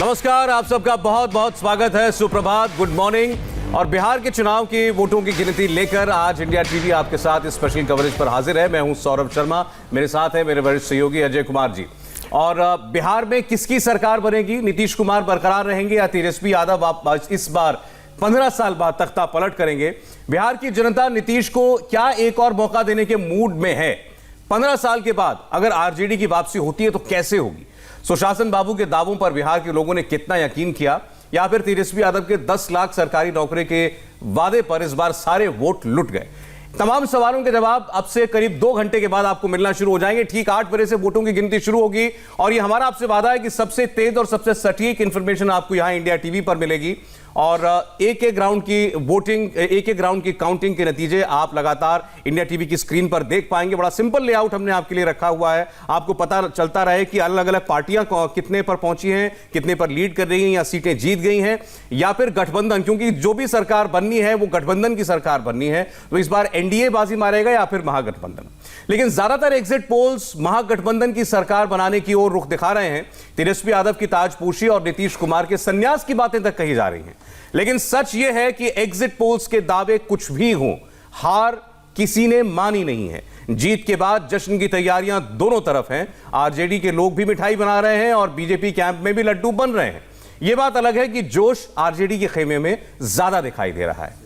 नमस्कार, आप सबका बहुत बहुत स्वागत है। सुप्रभात, गुड मॉर्निंग। और बिहार के चुनाव की वोटों की गिनती लेकर आज इंडिया टीवी आपके साथ स्पेशल कवरेज पर हाजिर है। मैं हूं सौरभ शर्मा, मेरे साथ है मेरे वरिष्ठ सहयोगी अजय कुमार जी। और बिहार में किसकी सरकार बनेगी? नीतीश कुमार बरकरार रहेंगे या तेजस्वी यादव इस बार 15 साल बाद तख्ता पलट करेंगे? बिहार की जनता नीतीश को क्या एक और मौका देने के मूड में है? 15 साल के बाद अगर आरजेडी की वापसी होती है तो कैसे होगी? सुशासन बाबू के दावों पर बिहार के लोगों ने कितना यकीन किया, या फिर तेजस्वी यादव के 10 लाख सरकारी नौकरी के वादे पर इस बार सारे वोट लुट गए? तमाम सवालों के जवाब अब से करीब 2 घंटे के बाद आपको मिलना शुरू हो जाएंगे। ठीक 8 बजे से वोटों की गिनती शुरू होगी और ये हमारा आपसे वादा है कि सबसे तेज और सबसे सटीक इंफॉर्मेशन आपको यहां इंडिया टीवी पर मिलेगी। और एक एक राउंड की वोटिंग, एक एक राउंड की काउंटिंग के नतीजे आप लगातार इंडिया टीवी की स्क्रीन पर देख पाएंगे। बड़ा सिंपल लेआउट हमने आपके लिए रखा हुआ है, आपको पता चलता रहे कि अलग अलग पार्टियां कितने पर पहुंची हैं, कितने पर लीड कर रही हैं या सीटें जीत गई हैं, या फिर गठबंधन, क्योंकि जो भी सरकार बननी है वो गठबंधन की सरकार बननी है। तो इस बार एनडीए बाजी मारेगा या फिर महागठबंधन? लेकिन ज्यादातर एग्जिट पोल्स महागठबंधन की सरकार बनाने की ओर रुख दिखा रहे हैं। तेजस्वी यादव की ताजपोशी और नीतीश कुमार के संन्यास की बातें तक कही जा रही हैं। लेकिन सच यह है कि एग्जिट पोल्स के दावे कुछ भी हों, हार किसी ने मानी नहीं है। जीत के बाद जश्न की तैयारियां दोनों तरफ हैं। आरजेडी के लोग भी मिठाई बना रहे हैं और बीजेपी कैंप में भी लड्डू बन रहे हैं। यह बात अलग है कि जोश आरजेडी के खेमे में ज्यादा दिखाई दे रहा है।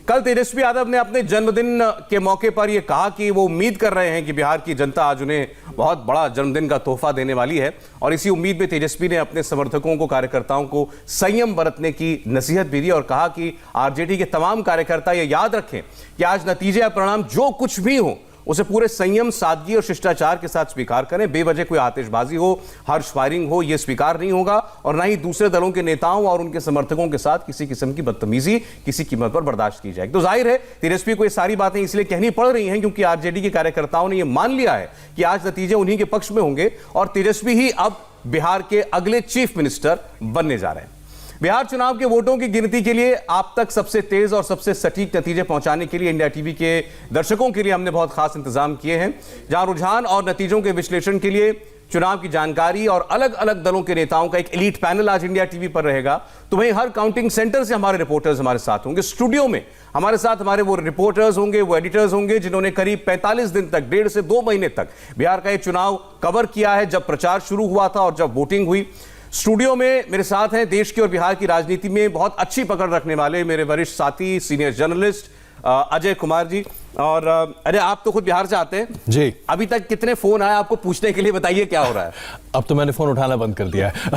कल तेजस्वी यादव ने अपने जन्मदिन के मौके पर यह कहा कि वो उम्मीद कर रहे हैं कि बिहार की जनता आज उन्हें बहुत बड़ा जन्मदिन का तोहफा देने वाली है। और इसी उम्मीद में तेजस्वी ने अपने समर्थकों को, कार्यकर्ताओं को संयम बरतने की नसीहत भी दी और कहा कि आरजेडी के तमाम कार्यकर्ता ये याद रखें कि आज नतीजे या परिणाम जो कुछ भी हो उसे पूरे संयम, सादगी और शिष्टाचार के साथ स्वीकार करें। बेवजह कोई आतिशबाजी हो, हर्ष फायरिंग हो, यह स्वीकार नहीं होगा। और ना ही दूसरे दलों के नेताओं और उनके समर्थकों के साथ किसी किस्म की बदतमीजी किसी कीमत पर बर्दाश्त की जाएगी। तो जाहिर है तेजस्वी को ये सारी बातें इसलिए कहनी पड़ रही हैं क्योंकि आरजेडी के कार्यकर्ताओं ने यह मान लिया है कि आज नतीजे उन्हीं के पक्ष में होंगे और तेजस्वी ही अब बिहार के अगले चीफ मिनिस्टर बनने जा रहे हैं। बिहार चुनाव के वोटों की गिनती के लिए आप तक सबसे तेज और सबसे सटीक नतीजे पहुंचाने के लिए इंडिया टीवी के दर्शकों के लिए हमने बहुत खास इंतजाम किए हैं, जहां रुझान और नतीजों के विश्लेषण के लिए चुनाव की जानकारी और अलग अलग दलों के नेताओं का एक एलीट पैनल आज इंडिया टीवी पर रहेगा। तो वहीं हर काउंटिंग सेंटर से हमारे रिपोर्टर्स हमारे साथ होंगे। स्टूडियो में हमारे साथ हमारे वो रिपोर्टर्स होंगे, वो एडिटर्स होंगे जिन्होंने करीब 45 दिन तक, 1.5 से 2 महीने तक बिहार का ये चुनाव कवर किया है, जब प्रचार शुरू हुआ था और जब वोटिंग हुई। स्टूडियो में मेरे साथ हैं देश की और बिहार की राजनीति में बहुत अच्छी पकड़ रखने वाले मेरे वरिष्ठ साथी, सीनियर जर्नलिस्ट अजय कुमार जी। और अरे, आप तो खुद बिहार से आते हैं जी। अभी तक कितने फोन आए आपको पूछने के लिए? बताइए क्या हो रहा है। अब तो मैंने फोन उठाना बंद कर दिया है।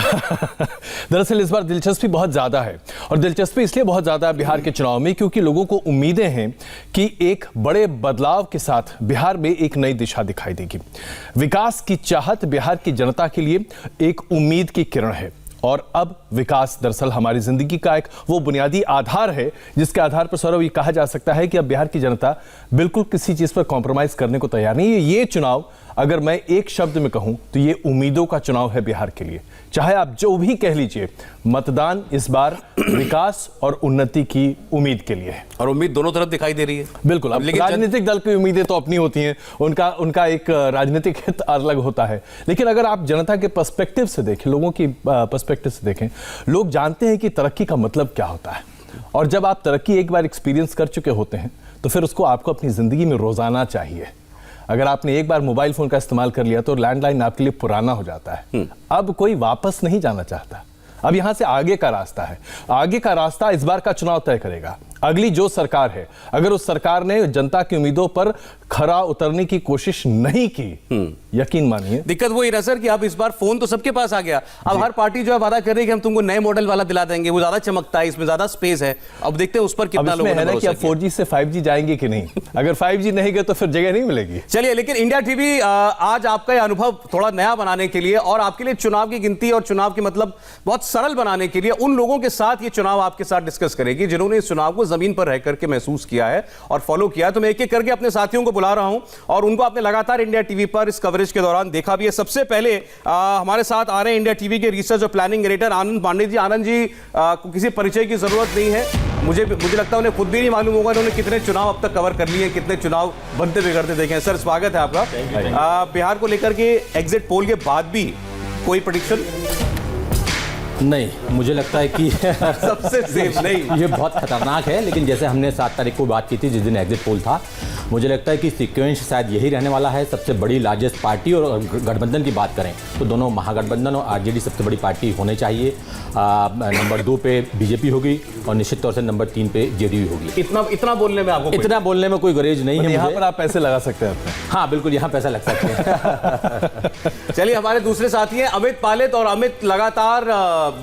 दरअसल इस बार दिलचस्पी बहुत ज्यादा है, और दिलचस्पी इसलिए बहुत ज्यादा है बिहार के चुनाव में क्योंकि लोगों को उम्मीदें हैं कि एक बड़े बदलाव के साथ बिहार में एक नई दिशा दिखाई देगी। विकास की चाहत बिहार की जनता के लिए एक उम्मीद की किरण है। और अब विकास दरअसल हमारी जिंदगी का एक वो बुनियादी आधार है जिसके आधार पर सौरभ ये कहा जा सकता है कि अब बिहार की जनता बिल्कुल किसी चीज पर कॉम्प्रोमाइज करने को तैयार नहीं है। ये चुनाव, अगर मैं एक शब्द में कहूं तो ये उम्मीदों का चुनाव है बिहार के लिए। चाहे आप जो भी कह लीजिए, मतदान इस बार विकास और उन्नति की उम्मीद के लिए है। और उम्मीद दोनों तरफ दिखाई दे रही है। बिल्कुल। अब राजनीतिक दल की उम्मीदें तो अपनी होती हैं, उनका एक राजनीतिक हित अलग होता है। लेकिन अगर आप जनता के पर्सपेक्टिव से देखें, लोगों की पर्सपेक्टिव से देखें, लोग जानते हैं कि तरक्की का मतलब क्या होता है। और जब आप तरक्की एक बार एक्सपीरियंस कर चुके होते हैं तो फिर उसको आपको अपनी जिंदगी में रोजाना चाहिए। अगर आपने एक बार मोबाइल फोन का इस्तेमाल कर लिया तो लैंडलाइन आपके लिए पुराना हो जाता है। अब कोई वापस नहीं जाना चाहता। अब यहां से आगे का रास्ता है। आगे का रास्ता इस बार का चुनाव तय करेगा। अगली जो सरकार है, अगर उस सरकार ने जनता की उम्मीदों पर खरा उतरने की कोशिश नहीं की, यकीन मानिए। दिक्कत वो ही ना सर कि अब इस बार फोन तो सबके पास आ गया। अब हर पार्टी जो है वादा कर रही है कि हम तुमको नए मॉडल वाला दिला देंगे, वो ज्यादा चमकता है, इसमें ज्यादा स्पेस है। अब देखते हैं उस पर कितना लोगों ने भरोसा किया। 4G से 5G जाएंगे कि नहीं? अगर 5G नहीं गए तो फिर जगह नहीं मिलेगी। चलिए, लेकिन इंडिया टीवी आज आपका यह अनुभव थोड़ा नया बनाने के लिए और आपके लिए चुनाव की गिनती और चुनाव की मतलब बहुत सरल बनाने के लिए उन लोगों के साथ ये चुनाव आपके साथ डिस्कस करेगी जिन्होंने इस चुनाव को जमीन पर रह करके महसूस किया है और फॉलो किया है। तो मैं एक एक करके अपने साथियों को बुला रहा हूं और उनको आपने लगातार इंडिया टीवी पर इस कवरेज के दौरान देखा भी है। सबसे पहले हमारे साथ आ रहे हैं इंडिया टीवी के रिसर्च और प्लानिंग एडिटर आनंद पांडे जी। आनंद जी को किसी परिचय की जरूरत नहीं है, मुझे लगता है उन्हें खुद भी नहीं मालूम होगा उन्होंने कितने चुनाव अब तक कवर कर लिए, कितने चुनाव बनते बिगड़ते देखे हैं। सर, स्वागत है आपका। बिहार को लेकर के एग्जिट पोल के बाद भी कोई प्रेडिक्शन? नहीं, मुझे लगता है कि सबसे सेफ नहीं। ये बहुत खतरनाक है, लेकिन जैसे हमने 7 तारीख को बात की थी जिस दिन एग्जिट पोल था, मुझे लगता है कि सीक्वेंस शायद यही रहने वाला है। सबसे बड़ी लार्जेस्ट पार्टी और गठबंधन की बात करें तो दोनों महागठबंधन और आरजेडी सबसे बड़ी पार्टी होनी चाहिए। नंबर 2 पे बीजेपी होगी और निश्चित तौर से नंबर 3 पे जेडीयू होगी। इतना बोलने में आपको इतना बोलने में कोई गरेज नहीं है यहाँ मुझे। पर आप पैसे लगा सकते हैं अपने। हाँ बिल्कुल, यहाँ पैसा लग सकते हैं। चलिए, हमारे दूसरे साथी हैं अमित पालेत। और अमित लगातार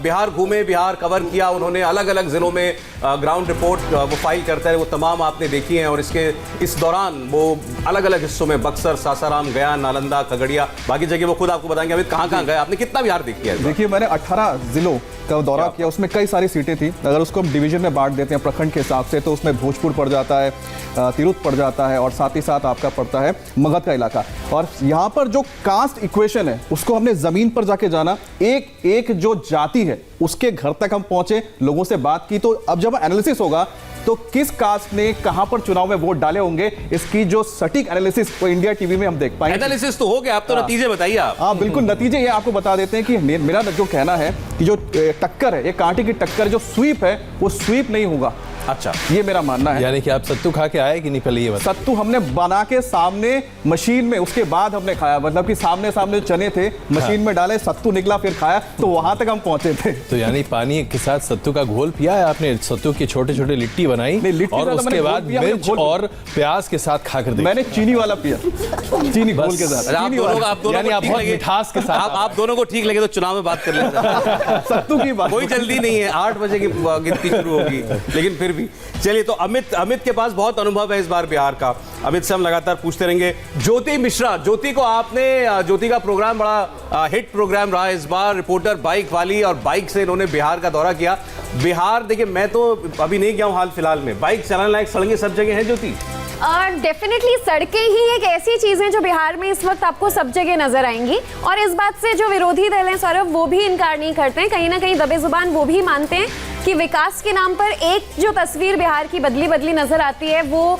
बिहार घूमे, बिहार कवर किया उन्होंने, अलग अलग जिलों में ग्राउंड रिपोर्ट वो फाइल करते रहे, वो तमाम आपने देखी हैं। और इस दौरान वो अलग अलग हिस्सों में बक्सर, सासाराम, गया, नालंदा, खगड़िया, बाकी जगह वो खुद आपको बताएंगे। अमित कहाँ गए, आपने कितना बिहार देख किया? देखिए, मैंने 18 जिलों का दौरा किया, उसमें कई सारी सीटें थी। अगर उसको हम डिवीजन में बांट देते हैं प्रखंड के हिसाब से, तो उसमें भोजपुर पड़ जाता है, तिरहुत पड़ जाता है, और साथ ही साथ आपका पड़ता है मगध का इलाका। और यहाँ पर जो कास्ट इक्वेशन है उसको हमने जमीन पर जाके जाना, एक एक जो जाति है उसके घर तक हम पहुंचे, लोगों से बात की। तो अब जब एनालिसिस होगा तो किस कास्ट ने कहां पर चुनाव में वोट डाले होंगे, इसकी जो सटीक एनालिसिस वो इंडिया टीवी में हम देख पाएंगे। एनालिसिस तो हो गया, अब तो नतीजे बताइए आप। हाँ बिल्कुल, नतीजे ये आपको बता देते हैं कि मेरा जो कहना है कि जो टक्कर है, ये कांटे की टक्कर, जो स्वीप है वो स्वीप नहीं होगा। अच्छा, ये मेरा मानना है। यानी कि आप सत्तू खा के आए कि नहीं, पहले ये बताइए। सत्तू हमने बना के सामने मशीन में, उसके बाद हमने खाया। मतलब कि सामने सामने चने थे, मशीन में डाले, सत्तू निकला, फिर खाया, तो वहां तक हम पहुंचे थे। तो यानी पानी के साथ सत्तू का घोल पिया है आपने, सत्तू की छोटे छोटे लिट्टी बनाई और उसके बाद मिर्च और प्याज के साथ खाकर देखा। मैंने चीनी वाला पिया, चीनी घोल के साथ। आप दोनों यानी आप बहुत मिठास के साथ आप दोनों को ठीक लगे तो चुनाव में बात कर लेते। सत्तू की बात कोई जल्दी नहीं है, 8 बजे की गिनती शुरू होगी, लेकिन फिर भी चलिए। तो अमित के पास बहुत अनुभव है इस बार बिहार का। अमित से हम लगातार पूछते रहेंगे। ज्योति मिश्रा, ज्योति का प्रोग्राम बड़ा हिट प्रोग्राम रहा इस बार, रिपोर्टर बाइक वाली, और बाइक से इन्होंने बिहार का दौरा किया। बिहार देखिए, मैं तो अभी नहीं गया हूं हाल फिलहाल में, बाइक चलाने लायक सड़कें सब जगह हैं ज्योति? डेफिनेटली सड़कें ही एक ऐसी चीज है जो बिहार में इस वक्त आपको सब जगह नजर आएंगी। और इस बात से जो विरोधी दल हैं सौरभ, वो भी इनकार नहीं करते हैं। कहीं ना कहीं दबे जुबान वो भी मानते हैं कि विकास के नाम पर एक जो तस्वीर बिहार की बदली नजर आती है वो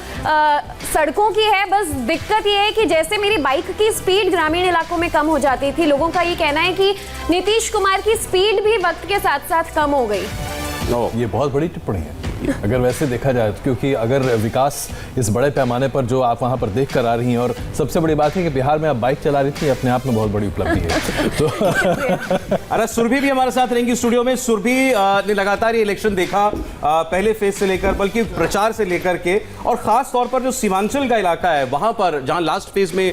सड़कों की है। बस दिक्कत ये है कि जैसे मेरी बाइक की स्पीड ग्रामीण इलाकों में कम हो जाती थी, लोगों का ये कहना है कि नीतीश कुमार की स्पीड भी वक्त के साथ साथ कम हो गई। ये बहुत बड़ी टिप्पणी है अगर वैसे देखा जाए, क्योंकि अगर विकास इस बड़े पैमाने पर जो आप वहां पर देख कर आ रही हैं, और सबसे बड़ी बात है कि बिहार में आप बाइक चला रही थी, अपने आप में बहुत बड़ी उपलब्धि है। तो अरे सुरभि भी हमारे साथ रहेंगी स्टूडियो में। सुरभि ने लगातार ये इलेक्शन देखा, पहले फेज से लेकर, बल्कि प्रचार से लेकर के, और खास तौर पर जो सीमांचल का इलाका है वहां पर जहां लास्ट फेज में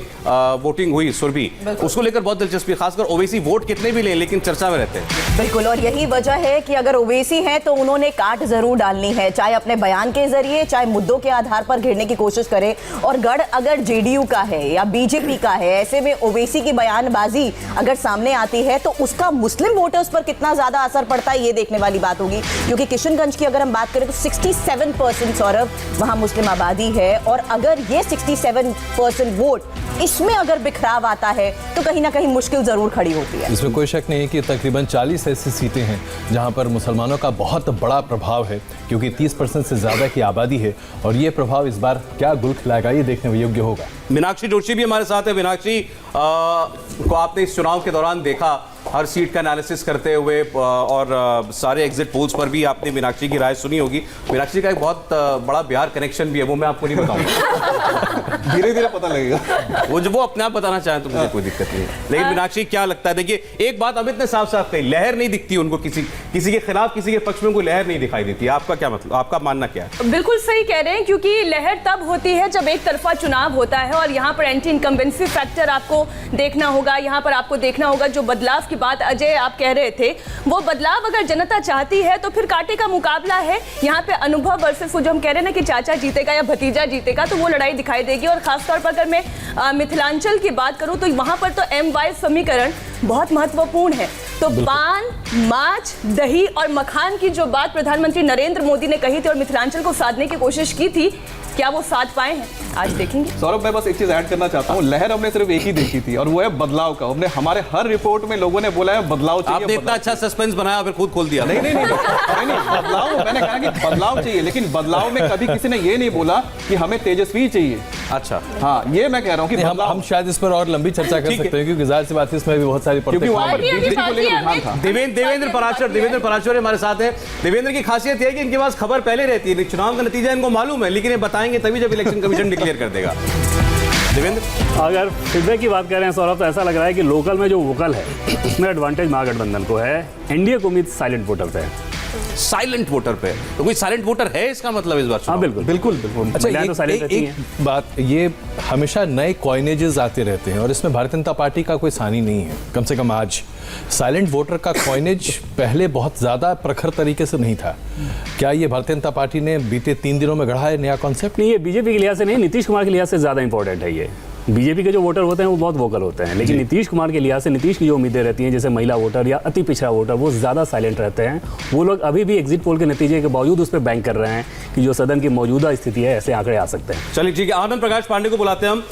वोटिंग हुई, सुरभि उसको लेकर बहुत दिलचस्पी, खासकर ओवैसी वोट कितने भी लें लेकिन चर्चा में रहते हैं। बिल्कुल, और यही वजह है कि अगर ओवैसी है तो उन्होंने काट जरूर डालनी है, चाहे अपने बयान के जरिए, चाहे मुद्दों के आधार पर घेरने की कोशिश करे। और गढ़ अगर जेडीयू का है या बीजेपी का है, ऐसे में ओवैसी की बयानबाजी अगर सामने आती है तो उसका मुस्लिम वोटर्स पर कितना ज्यादा असर पड़ता है, ये देखने वाली बात होगी। क्योंकि किशनगंज की अगर हम बात करें तो 67% सौरभ वहां मुस्लिम आबादी है, और अगर ये 67% वोट इसमें अगर बिखराव आता है तो कहीं ना कहीं मुश्किल जरूर खड़ी होती है। इसमें कोई शक नहीं है कि तकरीबन 40 ऐसी सीटें हैं जहां पर मुसलमानों का बहुत बड़ा प्रभाव है, क्योंकि 30% से ज्यादा की आबादी है, और ये प्रभाव इस बार क्या गुल खिलाएगा, ये देखने में योग्य होगा। मीनाक्षी जोशी भी हमारे साथ है। मीनाक्षी को आपने इस चुनाव के दौरान देखा, हर सीट का एनालिसिस करते हुए, और सारे एग्जिट पोल्स पर भी आपने मीनाक्षी की राय सुनी होगी। मीनाक्षी का एक बहुत बड़ा बिहार कनेक्शन भी है, वो मैं आपको नहीं बताऊंगा। धीरे धीरे पता लगेगा। वो अपने आप बताना चाहें तो मुझे कोई दिक्कत नहीं है। लेकिन मीनाक्षी क्या लगता है, देखिए एक बात अमित ने साफ साफ कही, लहर नहीं दिखती उनको, किसी के खिलाफ, किसी के पक्ष में कोई लहर नहीं दिखाई देती। आपका क्या मतलब, आपका मानना क्या है? बिल्कुल सही कह रहे हैं, क्योंकि लहर तब होती है जब एक तरफा चुनाव होता है, और यहाँ पर एंटी इनकम्बेंसी फैक्टर आपको देखना होगा। यहाँ पर आपको देखना होगा जो बदलाव की बात अजय आप कह रहे थे, वो बदलाव अगर जनता चाहती है तो फिर कांटे का मुकाबला है। यहाँ पे अनुभव वर्सेस जो हम कह रहे हैं ना कि चाचा जीतेगा या भतीजा जीतेगा, तो वो लड़ाई दिखाई देगी। और खासतौर पर अगर मैं मिथिलांचल की बात करूं तो वहां पर तो MY समीकरण बहुत महत्वपूर्ण है। तो पान, माछ, दही और मखान की जो बात प्रधानमंत्री नरेंद्र मोदी ने कही थी और मिथिलांचल को साधने की कोशिश की थी, क्या वो साध पाए हैं, आज देखेंगे। सौरभ, मैं बस एक चीज ऐड करना चाहता हूँ। लहर हमने सिर्फ एक ही देखी थी, और वो है बदलाव का। हमने हमारे हर रिपोर्ट में लोगों ने बोला है बदलाव चाहिए। आपने इतना अच्छा सस्पेंस बनाया, फिर खुद खोल दिया। नहीं, बदलाव, मैंने कहा कि बदलाव चाहिए, लेकिन बदलाव में कभी किसी ने ये नहीं बोला कि हमें तेजस्वी चाहिए। अच्छा, हाँ, ये मैं कह रहा हूँ कि हम शायद इस पर और लंबी चर्चा कर ठीक है। सकते हैं, क्योंकि जाहिर सी बात है इसमें भी बहुत सारी क्योंकि वहाँ पर बाकी अभी बीजेपी को बाकी लेकर है, रुझान था। देवेंद्र पराशर हमारे साथ है। देवेंद्र की खासियत यह है कि इनके पास खबर पहले रहती है, चुनाव का नतीजा इनको मालूम है, लेकिन ये बताएंगे तभी जब इलेक्शन कमीशन डिक्लेयर कर देगा। देवेंद्र, अगर फीडबैक की बात करें सौरभ, तो ऐसा लग रहा है कि लोकल में जो वोकल है उसमें एडवांटेज महागठबंधन को है, एनडीए को उम्मीद साइलेंट वोटर पे है। साइलेंट वोटर पे तो कोई साइलेंट वोटर है इसका मतलब इस बार हाँ बिल्कुल बिल्कुल अच्छा, महिलाएं तो साइलेंट रहती एक बात, ये हमेशा नए कॉइनेजेस आते रहते हैं और इसमें भारतीय जनता पार्टी का कोई सानी नहीं है। कम से कम आज साइलेंट वोटर का कॉइनेज पहले बहुत ज्यादा प्रखर तरीके से नहीं था। क्या ये भारतीय जनता पार्टी ने बीते 3 दिनों में गढ़ा है नया कॉन्सेप्ट? नहीं, ये बीजेपी के लिहाज से नहीं, नीतीश कुमार के लिहाज से ज़्यादा इंपॉर्टेंट है ये। बीजेपी के जो वोटर होते हैं वो बहुत वोकल होते हैं, लेकिन नीतीश कुमार के लिहाज से नीतीश की जो उम्मीदें रहती हैं, जैसे महिला वोटर या अति पिछड़ा वोटर, वो ज़्यादा साइलेंट रहते हैं। वो लोग अभी भी एग्जिट पोल के नतीजे के बावजूद उस पर बैंक कर रहे हैं कि जो सदन की मौजूदा स्थिति है ऐसे आंकड़े आ सकते हैं। चलिए ठीक है, आनंद प्रकाश पांडे को बुलाते हैं हम।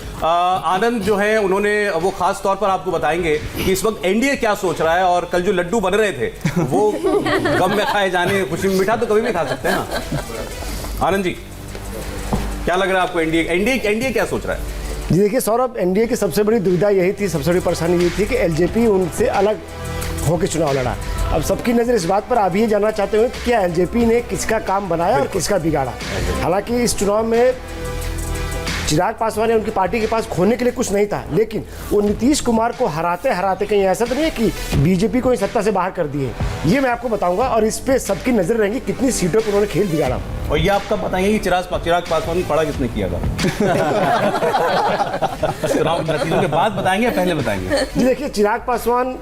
आनंद जो है उन्होंने वो खास तौर पर आपको बताएंगे कि इस वक्त एनडीए क्या सोच रहा है, और कल जो लड्डू बन रहे थे वो गम में खाए जाने, खुशी में मीठा तो कभी भी खा सकते हैं ना। आनंद जी, क्या लग रहा है आपको? एनडीए क्या सोच रहा है? जी देखिए सौरभ, एनडीए की सबसे बड़ी दुविधा यही थी, सबसे बड़ी परेशानी यही थी कि एलजेपी उनसे अलग होकर चुनाव लड़ा। अब सबकी नज़र इस बात पर आप ये जानना चाहते हो कि क्या एलजेपी ने किसका काम बनाया और किसका बिगाड़ा। हालांकि इस चुनाव में चिराग पासवान या उनकी पार्टी के पास खोने के लिए कुछ नहीं था, लेकिन वो नीतीश कुमार को हराते हराते कहीं ऐसा तो नहीं है कि बीजेपी को इस सत्ता से बाहर कर दिए। ये मैं आपको बताऊंगा और इस पे सबकी नजर रहेंगी कितनी सीटों पर उन्होंने खेल बिगाड़ा। और ये आप कब बताएंगे कि चिराग पासवान ने पढ़ा किसने किया था? चुनाव नतीजों के बाद बताएंगे या पहले बताएंगे? जी देखिए, चिराग पासवान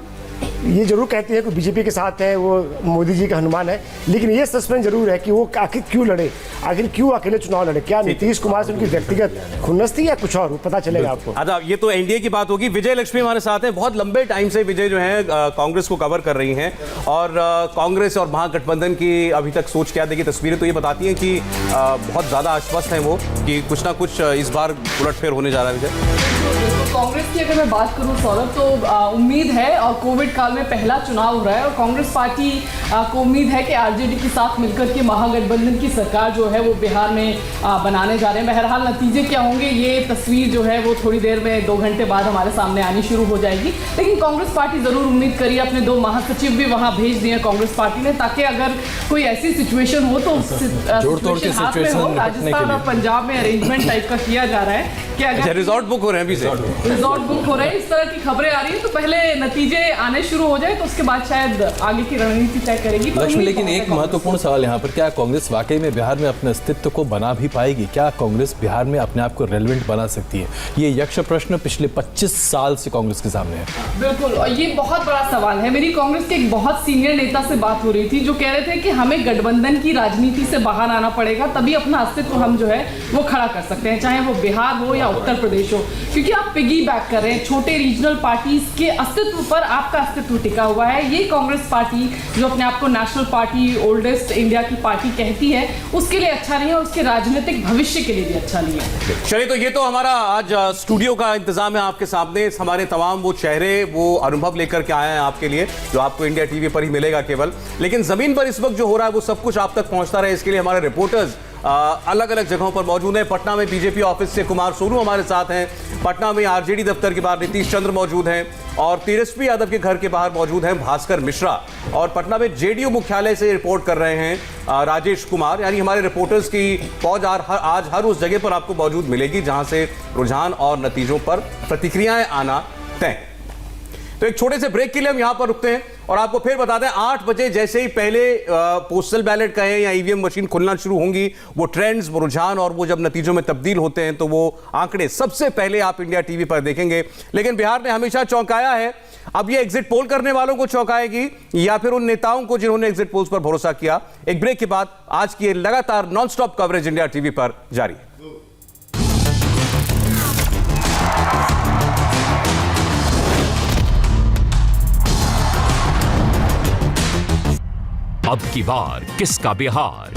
ये जरूर कहती है कि बीजेपी के साथ है, वो मोदी जी का हनुमान है, लेकिन ये सस्पेंस जरूर है कि वो आखिर क्यों लड़े, आखिर क्यों अकेले चुनाव लड़े। क्या नीतीश कुमार से उनकी व्यक्तिगत खुन्नस थी या कुछ और, वो पता चलेगा आपको। अच्छा, ये तो एनडीए की बात होगी। विजय लक्ष्मी हमारे साथ हैं। बहुत लंबे टाइम से विजय जो है कांग्रेस को कवर कर रही हैं, और कांग्रेस और महागठबंधन की अभी तक सोच क्या देखिए, तस्वीरें तो ये बताती हैं कि बहुत ज्यादा आश्वस्त हैं वो कि कुछ ना कुछ इस बार उलटफेर होने जा रहा है। विजय, कांग्रेस की अगर मैं बात करूं सौरभ, तो उम्मीद है, और कोविड काल में पहला चुनाव हो रहा है और कांग्रेस पार्टी को उम्मीद है कि आरजेडी के साथ मिलकर के महागठबंधन की सरकार जो है वो बिहार में बनाने जा रहे हैं। बहरहाल नतीजे क्या होंगे ये तस्वीर जो है वो थोड़ी देर में 2 घंटे बाद हमारे सामने आनी शुरू हो जाएगी, लेकिन कांग्रेस पार्टी जरूर उम्मीद करिए, अपने 2 महासचिव भी वहाँ भेज दिए कांग्रेस पार्टी ने, ताकि अगर कोई ऐसी सिचुएशन हो तो सिचुएशन हाथ में हो। राजस्थान और पंजाब में अरेंजमेंट टाइप का किया जा रहा है कि अगर रिजॉर्ट बुक हो रहे हैं, अभी से रिजॉर्ट बुक हो रहे हैं, इस तरह की खबरें आ रही है, तो पहले नतीजे आने शुरू हो जाए तो उसके बाद शायद आगे की रणनीति तय करेगी। लक्ष्मी, लेकिन एक महत्वपूर्ण सवाल यहाँ पर, क्या कांग्रेस वाकई में बिहार में अपने अस्तित्व को बना भी पाएगी? क्या कांग्रेस बिहार में अपने आप को रेलेवेंट बना सकती है? ये यक्ष प्रश्न पिछले 25 साल से कांग्रेस के सामने है। बिल्कुल, और ये बहुत बड़ा सवाल है। मेरी कांग्रेस के एक बहुत सीनियर नेता से बात हो रही थी जो कह रहे थे कि हमें गठबंधन की राजनीति से बाहर आना पड़ेगा, तभी अपना अस्तित्व हम जो है वो खड़ा कर सकते हैं, चाहे वो बिहार हो या उत्तर प्रदेश हो, क्योंकि आप पिगी बैक कर रहे हैं छोटे रीजनल पार्टीज के अस्तित्व पर। आपका अस्तित्व टिका हुआ है। ये कांग्रेस पार्टी जो अपने आप को नेशनल पार्टी, ओल्डेस्ट इंडिया की पार्टी कहती है, उसके लिए अच्छा नहीं है और उसके राजनीतिक भविष्य के लिए भी अच्छा नहीं है। चलिए, तो ये तो हमारा आज स्टूडियो का इंतजाम है आपके सामने। हमारे तमाम वो चेहरे, वो अनुभव लेकर के आए हैं आपके लिए, जो आपको इंडिया टीवी पर ही मिलेगा केवल। लेकिन जमीन पर इस वक्त जो हो रहा है वो सब कुछ आप तक पहुंचता रहे, इसके लिए हमारे रिपोर्टर्स अलग अलग जगहों पर मौजूद हैं। पटना में बीजेपी ऑफिस से कुमार सोनू हमारे साथ हैं, पटना में आरजेडी दफ्तर के बाहर नीतीश चंद्र मौजूद हैं, और तेजस्वी यादव के घर के बाहर मौजूद हैं भास्कर मिश्रा, और पटना में जेडीयू मुख्यालय से रिपोर्ट कर रहे हैं राजेश कुमार। यानी हमारे रिपोर्टर्स की फौज आज हर उस जगह पर आपको मौजूद मिलेगी जहां से रुझान और नतीजों पर प्रतिक्रियाएं आना तय। तो एक छोटे से ब्रेक के लिए हम यहां पर रुकते हैं और आपको फिर बता दें, 8 बजे जैसे ही पहले पोस्टल बैलेट कहें या ईवीएम मशीन खुलना शुरू होंगी, वो ट्रेंड्स, वो रुझान और वो जब नतीजों में तब्दील होते हैं तो वो आंकड़े सबसे पहले आप इंडिया टीवी पर देखेंगे। लेकिन बिहार ने हमेशा चौंकाया है, अब ये एग्जिट पोल करने वालों को चौंकाएगी या फिर उन नेताओं को जिन्होंने एग्जिट पोल्स पर भरोसा किया? एक ब्रेक के बाद आज की लगातार नॉनस्टॉप कवरेज इंडिया टीवी पर जारी है। अब की बार किसका बिहार?